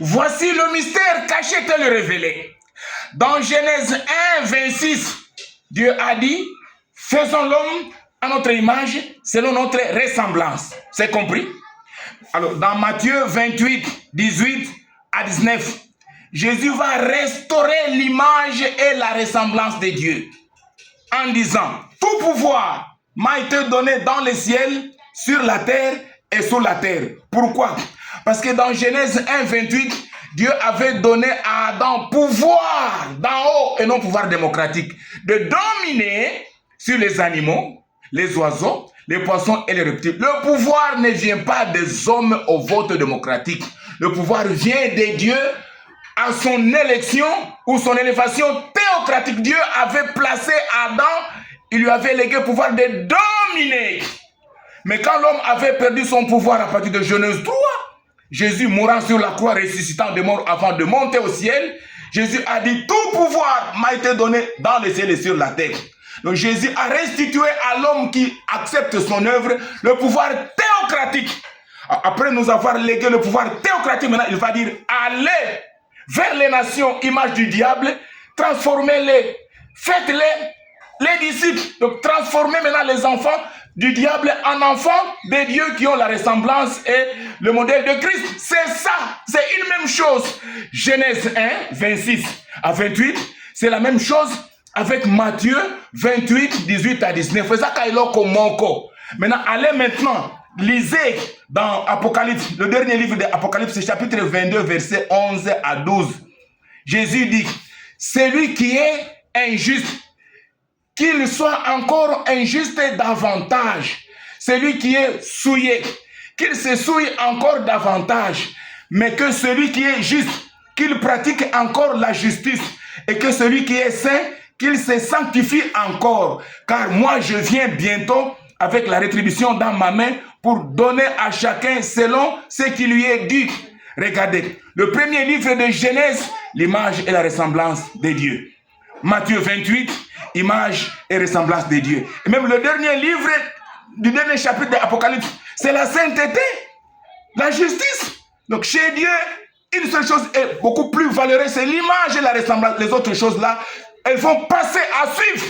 Voici le mystère caché tel révélé. Dans Genèse 1, 26, Dieu a dit, faisons l'homme à notre image, selon notre ressemblance. C'est compris? Alors, dans Matthieu 28, 18 à 19, Jésus va restaurer l'image et la ressemblance de Dieu en disant, tout pouvoir m'a été donné dans les ciels, sur la terre et sous la terre. Pourquoi? Parce que dans Genèse 1, 28, Dieu avait donné à Adam pouvoir d'en haut et non pouvoir démocratique, de dominer sur les animaux, les oiseaux, les poissons et les reptiles. Le pouvoir ne vient pas des hommes au vote démocratique. Le pouvoir vient de Dieu à son élection ou son élévation théocratique. Dieu avait placé Adam, il lui avait légué le pouvoir de dominer. Mais quand l'homme avait perdu son pouvoir à partir de Genèse 3, Jésus mourant sur la croix, ressuscitant des morts avant de monter au ciel, Jésus a dit, tout pouvoir m'a été donné dans les ciels et sur la terre. Donc Jésus a restitué à l'homme qui accepte son œuvre le pouvoir théocratique. Après nous avoir légué le pouvoir théocratique, maintenant il va dire, allez vers les nations, image du diable, transformez-les, faites-les les disciples. Donc transformez maintenant les enfants du diable en enfants des dieux qui ont la ressemblance et le modèle de Christ. C'est ça, c'est une même chose. Genèse 1, 26 à 28, c'est la même chose avec Matthieu 28, 18 à 19. C'est ça qu'il a comme manco. Maintenant, allez maintenant, lisez dans Apocalypse, le dernier livre d'Apocalypse, chapitre 22, versets 11 à 12. Jésus dit, celui qui est injuste, qu'il soit encore injuste davantage. Celui qui est souillé, qu'il se souille encore davantage. Mais que celui qui est juste, qu'il pratique encore la justice. Et que celui qui est saint, qu'il se sanctifie encore. Car moi, je viens bientôt avec la rétribution dans ma main pour donner à chacun selon ce qui lui est dû. Regardez, le premier livre de Genèse, l'image et la ressemblance de Dieu. Matthieu 28, image et ressemblance de Dieu. Et même le dernier livre du dernier chapitre de l'Apocalypse, c'est la sainteté, la justice. Donc chez Dieu, une seule chose est beaucoup plus valeureuse, c'est l'image et la ressemblance. Les autres choses là, elles vont passer à suivre.